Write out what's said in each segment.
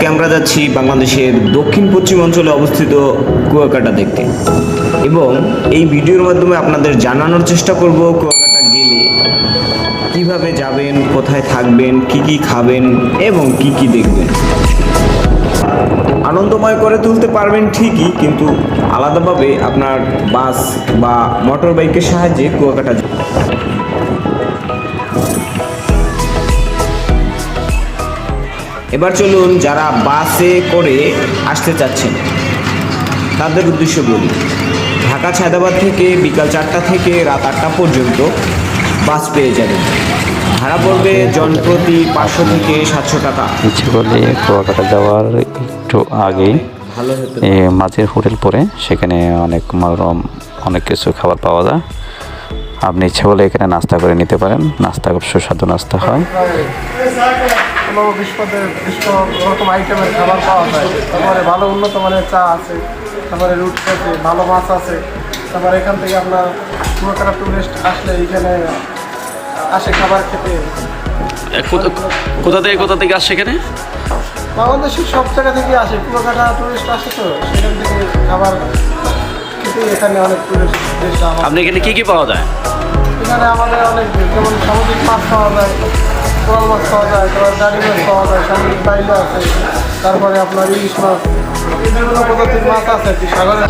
আজকে আমরা যাচ্ছি বাংলাদেশের দক্ষিণ পশ্চিম অঞ্চলে অবস্থিত কুয়াকাটা দেখতে এবং এই ভিডিওর মাধ্যমে আপনাদের জানানোর চেষ্টা করব কুয়াকাটা গেলে কিভাবে যাবেন, কোথায় থাকবেন, কি খাবেন এবং কি দেখবেন। আনন্দময় করে তুলতে পারবেন ঠিকই, কিন্তু আলাদাভাবে আপনার বাস বা মোটর বাইকের সাহায্যে কুয়াকাটা এবার চলুন যারা বাসে করে আসতে চাচ্ছেন তাদের উদ্দেশ্য বলি। ঢাকা ছায়দাবাদ থেকে বিকাল 4টা থেকে রাত 8টা পর্যন্ত বাস পেয়ে যাবেন। ভাড়া পড়বে জনপ্রতি 500 থেকে 700 টাকা। ইচ্ছে করলে কুয়াকাটা যাওয়ার একটু আগেই মাঝের হোটেল পরে সেখানে অনেক মনোরম অনেক কিছু খাবার পাওয়া যায়। আপনি ইচ্ছে করলে এখানে নাস্তা করে নিতে পারেন। নাস্তা খুব সুস্বাদু নাস্তা হয়। 20 রকম আইটেমের খাবার পাওয়া যায়। তারপরে ভালো উন্নত মানের চা আছে, তারপরে রুটি আছে, ভালো মাছ আছে। তারপরে এখান থেকে আপনার কুয়াকাটা টুরিস্ট আসলে এখানে আসে খাবার খেতে। কোথা থেকে আসছে এখানে? বাংলাদেশের সব জায়গা থেকে আসে, কুয়াকাটা টুরিস্ট আসে, তো সেখান থেকে খাবার খেতে এখানে অনেক টুরিস্ট দেশে। আপনি এখানে কি পাওয়া যায়? এখানে আমাদের অনেক যেমন সামুদ্রিক মাছ পাওয়া যায়, কোরাল মাছ পাওয়া যায়, তারপর দাড়ি মাছ পাওয়া যায়, সামুদ্রিক বাইলা আছে, তারপরে আপনার ইলিশ মাছ, এই বিভিন্ন প্রজাতির মাছ আছে আর কি সাগরের।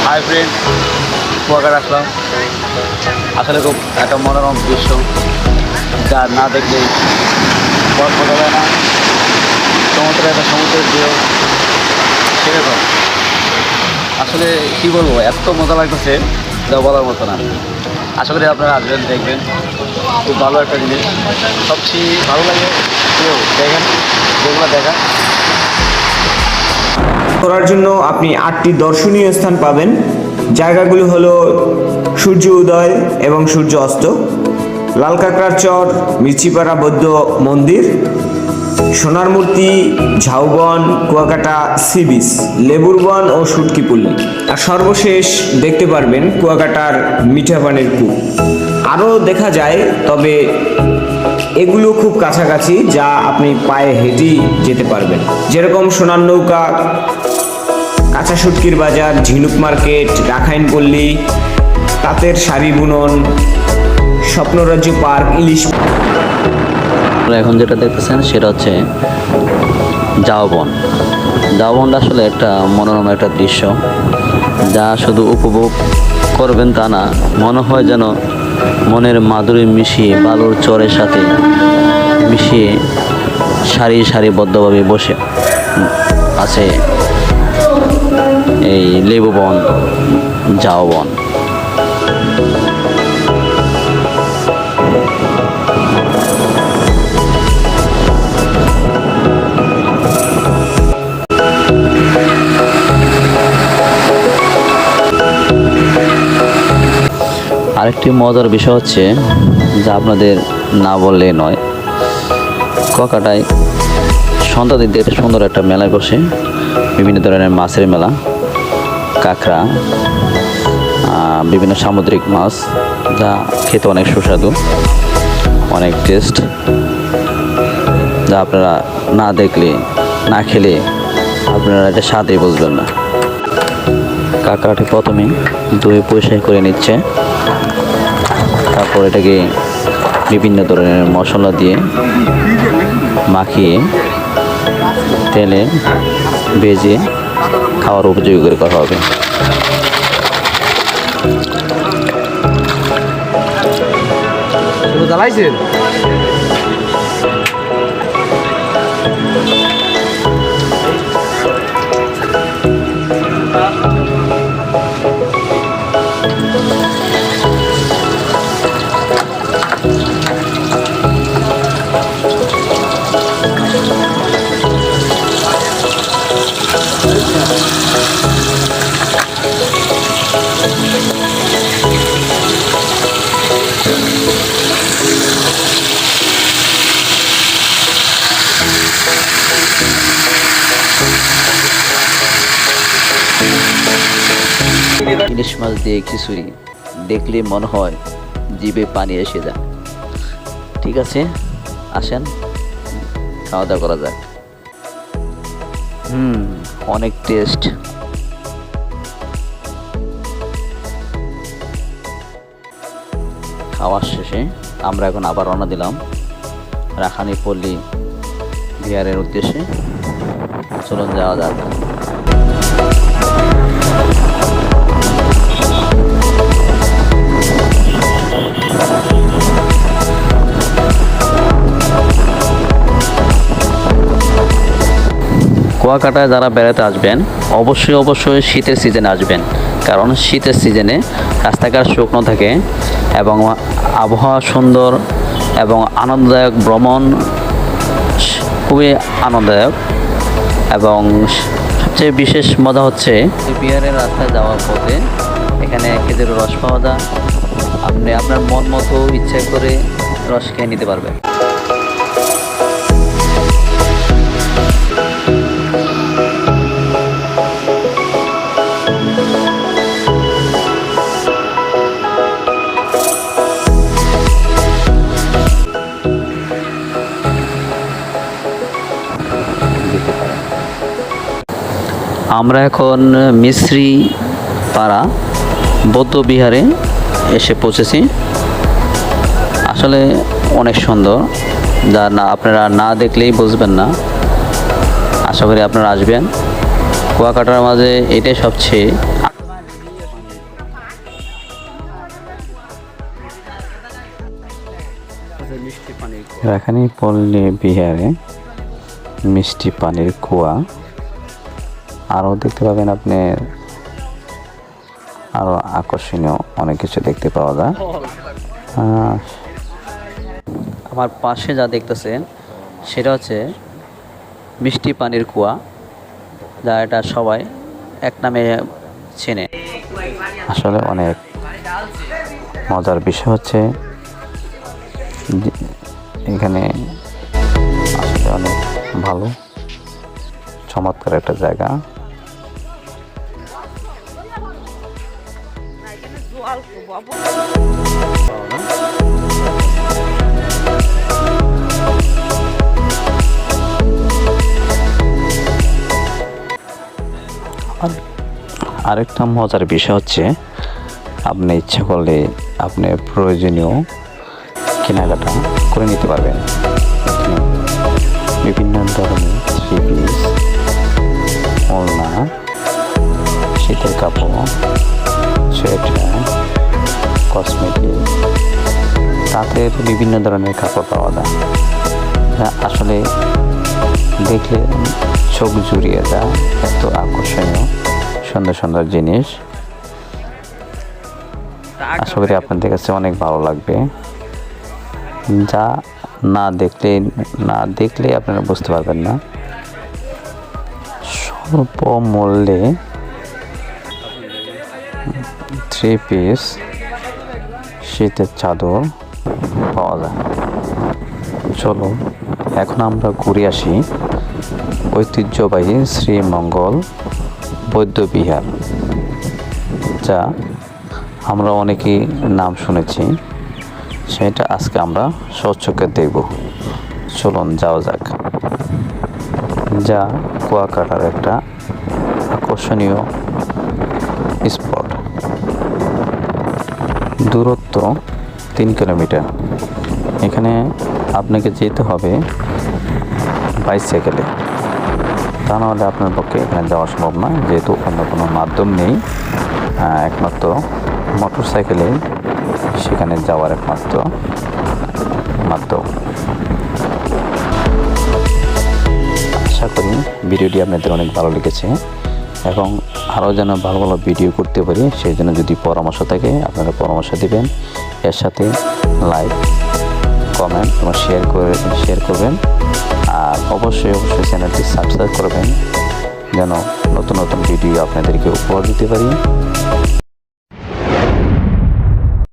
হাই ফ্রেন্ড, কুয়াকাটা আসলাম। আসলে খুব একটা মনোরম দৃশ্য, যা না দেখলে বোঝা যায় না। সমুদ্রের ঢেউ সেরকম। আসলে কী বলবো, এত মজা লাগতেছে যা বলার মতো না। আশা করি আপনারা আসবেন, দেখবেন, খুব ভালো একটা জিনিস। সবচেয়ে ভালো লাগে দেখেন যেগুলো দেখা করার জন্য আপনি 8টি দর্শনীয় স্থান পাবেন। জায়গাগুলো হলো সূর্য উদয় এবং সূর্য অস্ত, লাল কাঁকড়ার চর, মির্চিপাড়া বৌদ্ধ মন্দির, সোনার মূর্তি, ঝাউবন, কুয়াকাটা সি বিচ, লেবুর বন ও শুটকি পল্লী। আর সর্বশেষ দেখতে পারবেন কুয়াকাটার মিঠা পানির কূপ। আরও দেখা যায়, তবে এগুলো খুব কাছাকাছি, যা আপনি পায়ে হেঁটেই যেতে পারবেন। যেরকম সোনার নৌকা, কাঁচা শুটকির বাজার, ঝিনুক মার্কেট, রাখাইন পল্লী, তাঁতের শাড়ি বুনন, স্বপ্নরাজ্য পার্ক, ইলিশ। এখন যেটা দেখতেছেন সেটা হচ্ছে ঝাউবন। ঝাউবনটা আসলে একটা মনোরম একটা দৃশ্য, যা শুধু উপভোগ করবেন তা না, মনে হয় যেন মনের মাধুরী মিশিয়ে বালুর চরের সাথে মিশিয়ে সারিবদ্ধভাবে বসে আছে এই লেবু বন, ঝাউবন। আরেকটি মজার বিষয় হচ্ছে, যা আপনাদের না বললে নয়, কুয়াকাটায় সন্ধ্যা দিক দিয়ে সুন্দর একটা মেলায় বসে। বিভিন্ন ধরনের মাছের মেলা, কাঁকড়া, বিভিন্ন সামুদ্রিক মাছ, যা খেতে অনেক সুস্বাদু, অনেক টেস্ট, যা আপনারা না দেখলে, না খেলে আপনারা এটা স্বাদই বুঝবেন না। কাঁকড়াটি প্রথমে ধুয়ে পরিষ্কার করে নিচ্ছে, তারপর এটাকে বিভিন্ন ধরনের মশলা দিয়ে মাখিয়ে তেলে ভেজে খাওয়ার উপযোগী করে করা হবে। জ্বালাইছেন? ইলিশ মাছ দিয়ে খিচুড়ি দেখলে মনে হয় জিভে পানি এসে যায়। ঠিক আছে, আসেন খাওয়া দাওয়া করা যাক। অনেক টেস্ট। খাওয়ার শেষে আমরা এখন আবার রওনা দিলাম রাখানি পল্লী বিহারের উদ্দেশ্যে। চলুন যাওয়া যাক। কুয়াকাটায় যারা বেড়াতে আসবেন অবশ্যই শীতের সিজনে আসবেন, কারণ শীতের সিজনে রাস্তাঘাট শুকনো থাকে এবং আবহাওয়া সুন্দর এবং আনন্দদায়ক। ভ্রমণ খুবই আনন্দদায়ক এবং সবচেয়ে বিশেষ মজা হচ্ছে বিহারের রাস্তায় যাওয়ার পথে এখানে খেজুরের রস পাওয়া যায়। আপনি আপনার মন মতো ইচ্ছা করে রস খেয়ে নিতে পারবেন। আমরা এখন মিশ্রি পাড়া বৌদ্ধ বিহারে এসে পৌঁছেছি। আসলে অনেক সুন্দর, যা না আপনারা না দেখলেই বুঝবেন না। আশা করি আপনারা আসবেন। কুয়াকাটার মাঝে এটাই সবচেয়ে রাখানি পল্লী বিহারে মিষ্টি পানির কুয়া। আরও দেখতে পাবেন আপনি, আরও আকর্ষণীয় অনেক কিছু দেখতে পাওয়া যায়। আমার পাশে যা দেখতেছেন সেটা হচ্ছে মিষ্টি পানির কুয়া, যা এটা সবাই এক নামে চেনে। আসলে অনেক মজার বিষয় হচ্ছে এখানে আসলে অনেক ভালো চমৎকার একটা জায়গা। আরেকটা মজার বিষয় হচ্ছে আপনি ইচ্ছা করলে আপনি প্রয়োজনীয় কেনাকাটা করে নিতে পারবেন। বিভিন্ন ধরনের থ্রি পিস, ওড়না, শীতের কাপড়, সোয়েটার, কসমেটিক, তাঁতের বিভিন্ন ধরনের কাপড় পাওয়া যায়, যা আসলে দেখলে চোখ জুড়িয়ে যায়। এত আকর্ষণীয় সুন্দর সুন্দর জিনিস। আশা করি আপনাদের কাছে অনেক ভালো লাগবে। যা না দেখলে আপনারা বুঝতে পারবেন না। স্বল্প মূল্যে থ্রি পিস, শীতের চাদর পাওয়া যায়। চলো এখন আমরা ঘুরে আসি ঐতিহ্যবাহী শ্রীমঙ্গল বৌদ্ধ বিহার, যা আমরা অনেকেই নাম শুনেছি। সেটা আজকে আমরা স্বচক্ষে দেখব। চলুন যাওয়া যাক। যা কুয়াকাটার একটা আকর্ষণীয় স্পট। দূরত্ব 3 কিলোমিটার। এখানে আপনাকে যেতে হবে বাইসাইকেলে, তা নাহলে আপনার পক্ষে এখানে যাওয়া সম্ভব না, যেহেতু অন্য কোনো মাধ্যম নেই। একমাত্র মোটর সাইকেলে সেখানে যাওয়ার একমাত্র মাধ্যম। আশা করি ভিডিওটি আপনাদের অনেক ভালো লেগেছে এবং আরও যেন ভালো ভালো ভিডিও করতে পারি, সেই জন্য যদি পরামর্শ থাকে আপনারা পরামর্শ দেবেন। এর সাথে লাইক, কমেন্ট এবং শেয়ার করবেন। আর অবশ্যই চ্যানেলটি সাবস্ক্রাইব করবেন, যেন নতুন নতুন ভিডিও আপনাদেরকে উপহার দিতে পারি।